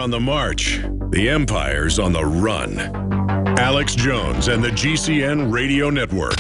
on the march. The empire's on the run. Alex Jones and the GCN Radio Network.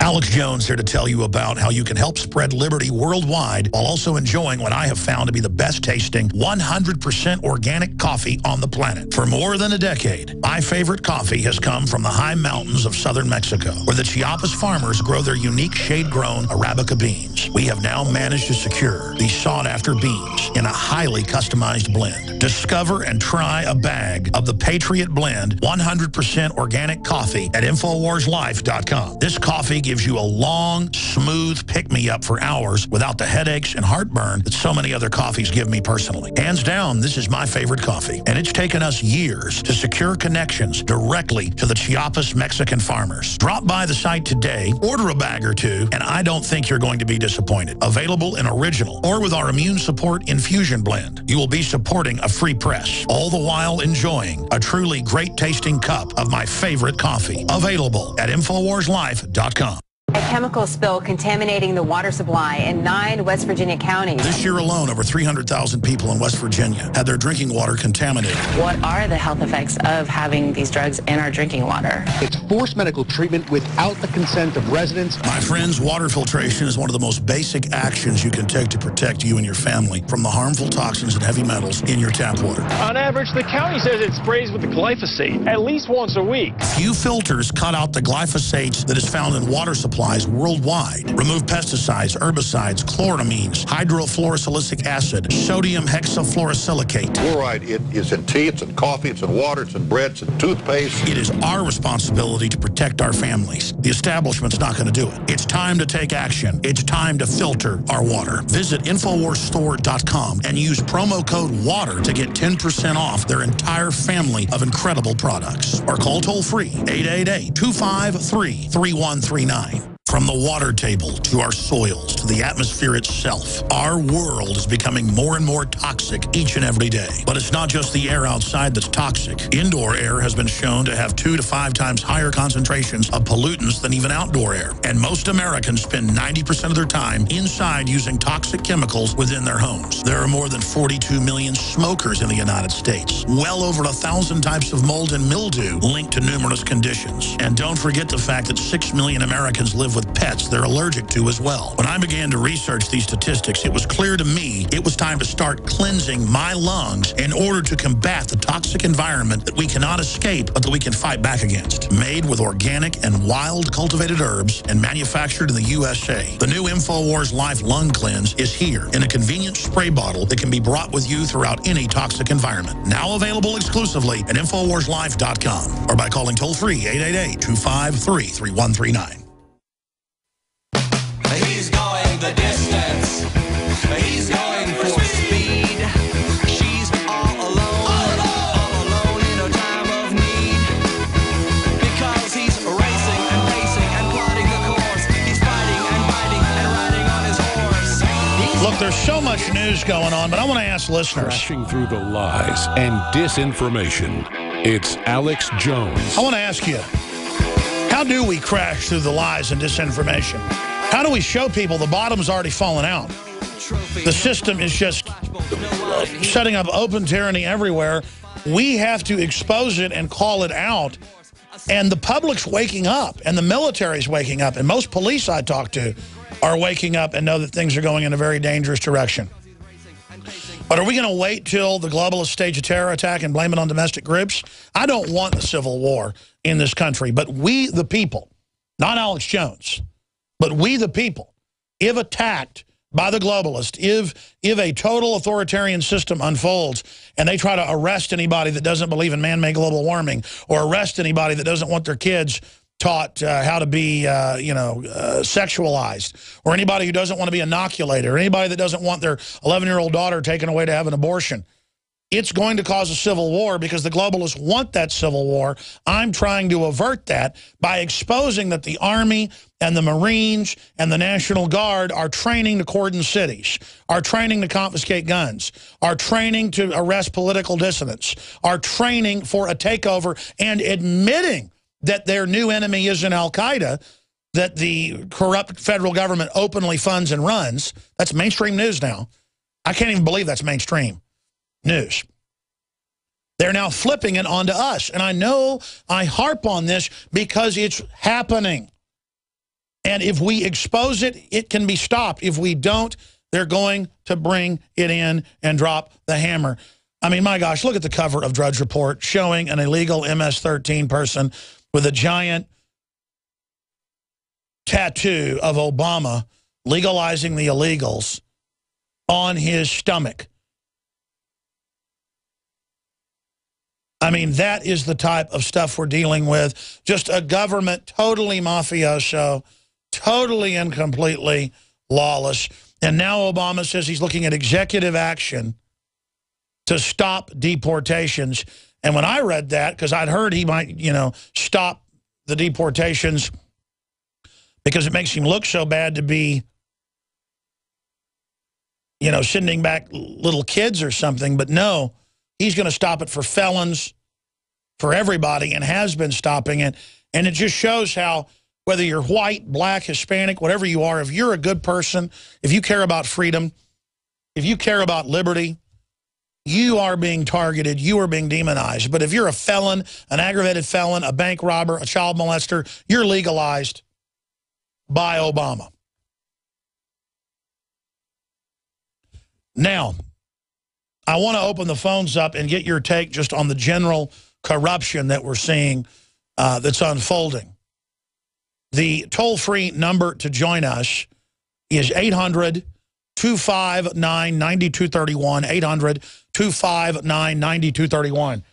Alex Jones here to tell you about how you can help spread liberty worldwide while also enjoying what I have found to be the best tasting 100% organic coffee on the planet. For more than a decade, my favorite coffee has come from the high mountains of southern Mexico, where the Chiapas farmers grow their unique shade-grown Arabica beans. We have now managed to secure these sought-after beans in a highly customized blend. Discover and try a bag of the Patriot Blend 100% organic coffee at InfoWarsLife.com. This coffee gives you a long, smooth pick-me-up for hours without the headaches and heartburn that so many other coffees give me personally. Hands down, this is my favorite coffee, and it's taken us years to secure connections directly to the Chiapas Mexican farmers. Drop by the site today, order a bag or two, and I don't think you're going to be disappointed. Available in original or with our Immune Support Infusion Blend. You will be supporting a free press, all the while enjoying a truly great-tasting cup of my favorite coffee. Available at InfoWarsLife.com. A chemical spill contaminating the water supply in 9 West Virginia counties. This year alone, over 300,000 people in West Virginia had their drinking water contaminated. What are the health effects of having these drugs in our drinking water? It's forced medical treatment without the consent of residents. My friends, water filtration is one of the most basic actions you can take to protect you and your family from the harmful toxins and heavy metals in your tap water. On average, the county says it sprays with the glyphosate at least once a week. Few filters cut out the glyphosates that is found in water supplies worldwide. Remove pesticides, herbicides, chloramines, hydrofluorosilicic acid, sodium hexafluorosilicate. Fluoride, it is in tea, it's in coffee, it's in water, it's in bread, it's in toothpaste. It is our responsibility to protect our families. The establishment's not going to do it. It's time to take action. It's time to filter our water. Visit InfoWarsStore.com and use promo code WATER to get 10% off their entire family of incredible products. Or call toll-free 888-253-3139. From the water table to our soils to the atmosphere itself, our world is becoming more and more toxic each and every day. But it's not just the air outside that's toxic. Indoor air has been shown to have 2 to 5 times higher concentrations of pollutants than even outdoor air. And most Americans spend 90% of their time inside using toxic chemicals within their homes. There are more than 42 million smokers in the United States. Well over 1,000 types of mold and mildew linked to numerous conditions. And don't forget the fact that 6 million Americans live with pets they're allergic to as well. When I began to research these statistics, it was clear to me it was time to start cleansing my lungs in order to combat the toxic environment that we cannot escape, but that we can fight back against. Made with organic and wild cultivated herbs and manufactured in the USA, the new InfoWars Life Lung Cleanse is here in a convenient spray bottle that can be brought with you throughout any toxic environment. Now available exclusively at InfoWarsLife.com or by calling toll-free 888-253-3139. He's going the distance. He's going for speed. She's all alone in her time of need. Because he's racing and pacing and plotting the course. He's fighting and biting and riding on his horse. Look, there's so much news going on, but I want to ask listeners. Crashing through the lies and disinformation. It's Alex Jones. I want to ask you, how do we crash through the lies and disinformation? How do we show people the bottom's already fallen out? The system is just setting up open tyranny everywhere. We have to expose it and call it out. And the public's waking up, and the military's waking up, and most police I talk to are waking up and know that things are going in a very dangerous direction. But are we going to wait till the globalists stage a terror attack and blame it on domestic groups? I don't want a civil war in this country, but we, the people, not Alex Jones, but we, the people, if attacked by the globalists, if a total authoritarian system unfolds and they try to arrest anybody that doesn't believe in man-made global warming or arrest anybody that doesn't want their kids taught how to be, sexualized, or anybody who doesn't want to be inoculated, or anybody that doesn't want their 11-year-old daughter taken away to have an abortion, it's going to cause a civil war because the globalists want that civil war. I'm trying to avert that by exposing that the Army and the Marines and the National Guard are training to cordon cities, are training to confiscate guns, are training to arrest political dissidents, are training for a takeover, and admitting that their new enemy isn't al-Qaeda, that the corrupt federal government openly funds and runs. That's mainstream news now. I can't even believe that's mainstream news. They're now flipping it onto us. And I know I harp on this because it's happening. And if we expose it, it can be stopped. If we don't, they're going to bring it in and drop the hammer. I mean, my gosh, look at the cover of Drudge Report showing an illegal MS-13 person with a giant tattoo of Obama legalizing the illegals on his stomach. I mean, that is the type of stuff we're dealing with. Just a government totally mafioso, totally and completely lawless. And now Obama says he's looking at executive action to stop deportations. And when I read that, because I'd heard he might, stop the deportations because it makes him look so bad to be, sending back little kids or something. But no, he's going to stop it for felons, for everybody, and has been stopping it. And it just shows how, whether you're white, black, Hispanic, whatever you are, if you're a good person, if you care about freedom, if you care about liberty, you are being targeted, you are being demonized. But if you're a felon, an aggravated felon, a bank robber, a child molester, you're legalized by Obama. Now, I want to open the phones up and get your take just on the general corruption that we're seeing that's unfolding. The toll-free number to join us is 800-259-9231, 800-259-9231.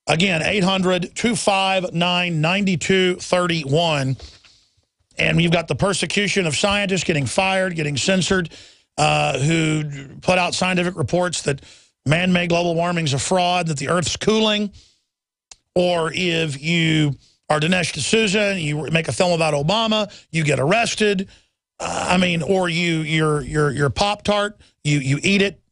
Again, 800-259-9231. And you've got the persecution of scientists getting fired, getting censored, who put out scientific reports that man-made global warming is a fraud, that the Earth's cooling. Or if you are Dinesh D'Souza and you make a film about Obama, you get arrested. Or your Pop-Tart, you eat it,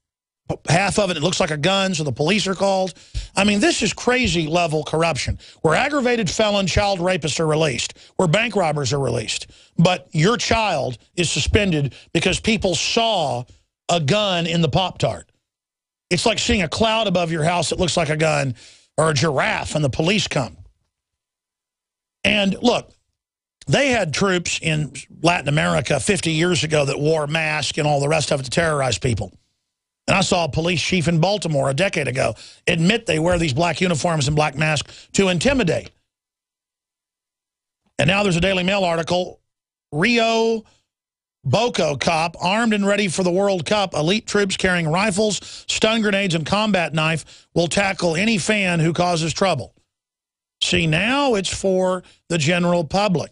half of it looks like a gun, so the police are called. I mean, this is crazy level corruption, where aggravated felon child rapists are released, where bank robbers are released, but your child is suspended because people saw a gun in the Pop-Tart. It's like seeing a cloud above your house that looks like a gun, or a giraffe, and the police come. And look, they had troops in Latin America 50 years ago that wore masks and all the rest of it to terrorize people. And I saw a police chief in Baltimore a decade ago admit they wear these black uniforms and black masks to intimidate. And now there's a Daily Mail article, Rio Boco cop armed and ready for the World Cup. Elite troops carrying rifles, stun grenades, and combat knife will tackle any fan who causes trouble. See, now it's for the general public.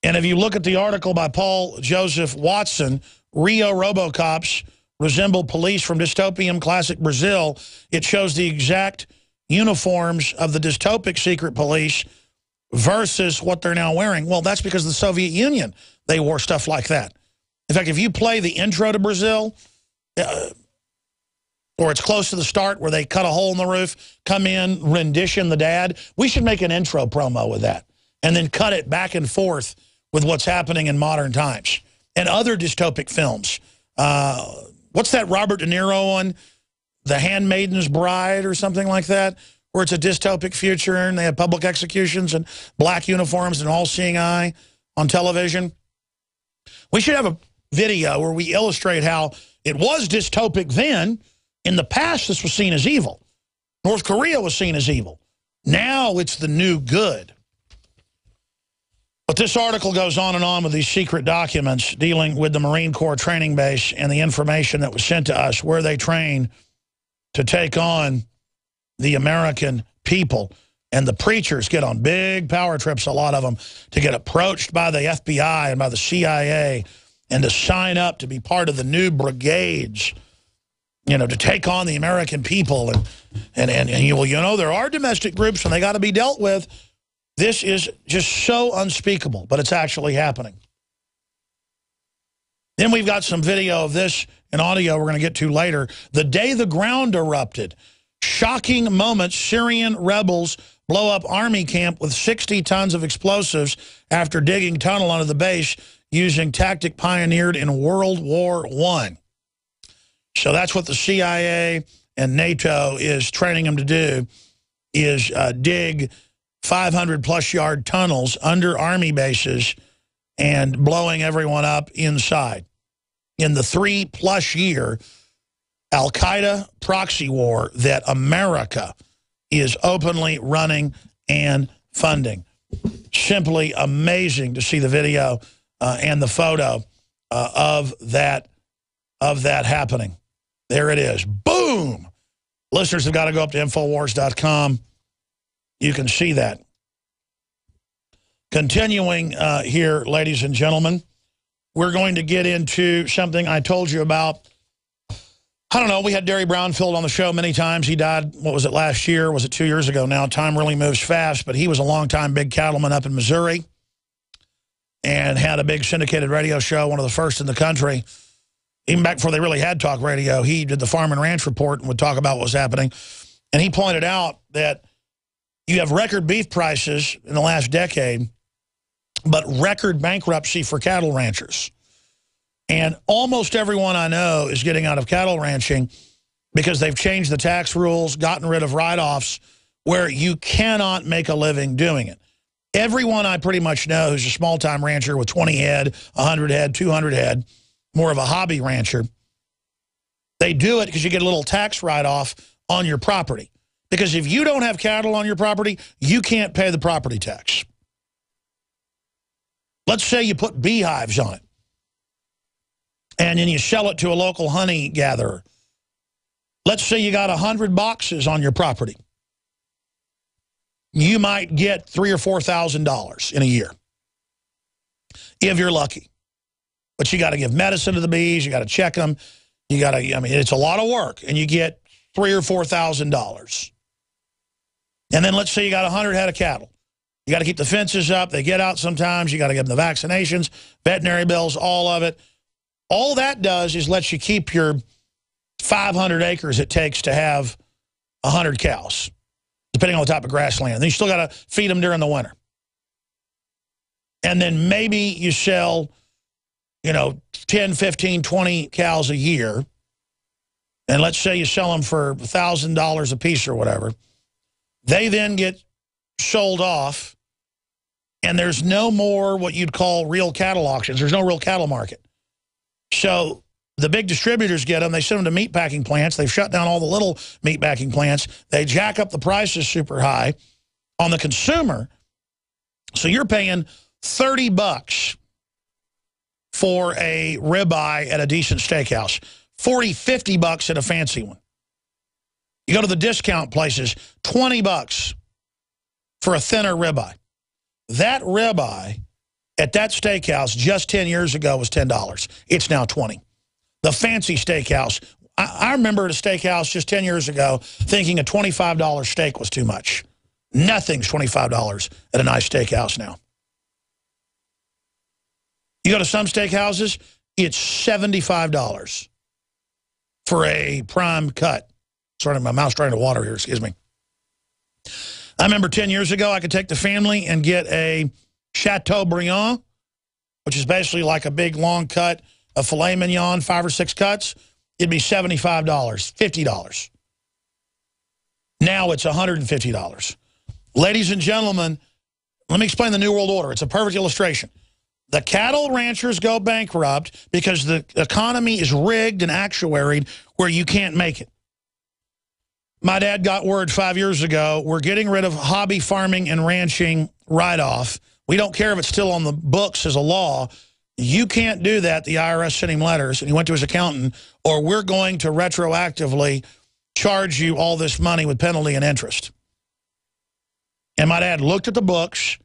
And if you look at the article by Paul Joseph Watson, Rio Robocops resemble police from dystopian classic Brazil. It shows the exact uniforms of the dystopic secret police versus what they're now wearing. Well, that's because of the Soviet Union. They wore stuff like that. In fact, if you play the intro to Brazil, or it's close to the start where they cut a hole in the roof, come in, rendition the dad, we should make an intro promo with that and then cut it back and forth with what's happening in modern times and other dystopic films. What's that Robert De Niro one? The Handmaiden's Bride or something like that, where it's a dystopic future and they have public executions and black uniforms and all-seeing eye on television. We should have a video where we illustrate how it was dystopic then. In the past, this was seen as evil. North Korea was seen as evil. Now it's the new good. But this article goes on and on with these secret documents dealing with the Marine Corps training base and the information that was sent to us, where they train to take on the American people. And the preachers get on big power trips, a lot of them, to get approached by the FBI and by the CIA and to sign up to be part of the new brigades, to take on the American people. And there are domestic groups and they got to be dealt with. This is just so unspeakable, but it's actually happening. Then we've got some video of this and audio we're going to get to later. The day the ground erupted, Shocking moments. Syrian rebels blow up army camp with 60 tons of explosives after digging tunnel under the base using tactic pioneered in World War I. So that's what the CIA and NATO is training them to do, is dig 500-plus yard tunnels under army bases and blowing everyone up inside. In the 3+ year Al-Qaeda proxy war that America is openly running and funding. Simply amazing to see the video and the photo of that happening. There it is. Boom! Listeners have got to go up to Infowars.com. You can see that. Continuing here, ladies and gentlemen, we're going to get into something I told you about. I don't know, we had Derry Brownfield on the show many times. He died, what was it, last year? Was it 2 years ago now? Time really moves fast, but he was a longtime big cattleman up in Missouri and had a big syndicated radio show, one of the first in the country. Even back before they really had talk radio, he did the Farm and Ranch Report and would talk about what was happening. And he pointed out that you have record beef prices in the last decade, but record bankruptcy for cattle ranchers. And almost everyone I know is getting out of cattle ranching because they've changed the tax rules, gotten rid of write-offs where you cannot make a living doing it. Everyone I pretty much know who's a small-time rancher with 20 head, 100 head, 200 head, more of a hobby rancher, they do it because you get a little tax write-off on your property. Because if you don't have cattle on your property, you can't pay the property tax. Let's say you put beehives on it, and then you sell it to a local honey gatherer. Let's say you got 100 boxes on your property. You might get $3,000 or $4,000 in a year, if you're lucky. But you got to give medicine to the bees. You got to check them. You got to. I mean, it's a lot of work, and you get $3,000 or $4,000. And then let's say you got 100 head of cattle. You got to keep the fences up. They get out sometimes. You got to give them the vaccinations, veterinary bills, all of it. All that does is lets you keep your 500 acres it takes to have 100 cows, depending on the type of grassland. Then you still got to feed them during the winter. And then maybe you sell, 10, 15, 20 cows a year. And let's say you sell them for $1,000 a piece or whatever. They then get sold off, and there's no more what you'd call real cattle auctions. There's no real cattle market. So the big distributors get them. They send them to meat packing plants. They've shut down all the little meat packing plants. They jack up the prices super high on the consumer. So you're paying $30 for a ribeye at a decent steakhouse, $40, $50 at a fancy one. You go to the discount places, $20 for a thinner ribeye. That ribeye at that steakhouse just 10 years ago was $10. It's now $20. The fancy steakhouse. I remember at a steakhouse just 10 years ago thinking a $25 steak was too much. Nothing's $25 at a nice steakhouse now. You go to some steakhouses, it's $75 for a prime cut. Sorry, my mouth's trying to water here, excuse me. I remember 10 years ago, I could take the family and get a Chateaubriand, which is basically like a big long cut of filet mignon, 5 or 6 cuts. It'd be $75, $50. Now it's $150. Ladies and gentlemen, let me explain the New World Order. It's a perfect illustration. The cattle ranchers go bankrupt because the economy is rigged and actuaried where you can't make it. My dad got word 5 years ago, we're getting rid of hobby farming and ranching write-off. We don't care if it's still on the books as a law. You can't do that. The IRS sent him letters, and he went to his accountant, or we're going to retroactively charge you all this money with penalty and interest. And my dad looked at the books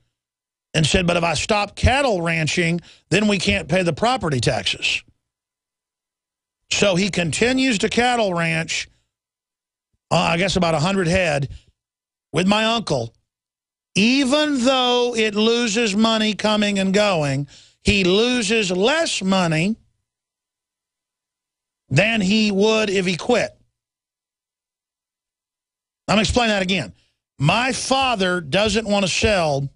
and said, but if I stop cattle ranching, then we can't pay the property taxes. So he continues to cattle ranch, I guess about 100 head, with my uncle. Even though it loses money coming and going, he loses less money than he would if he quit. I'm going to explain that again. My father doesn't want to sell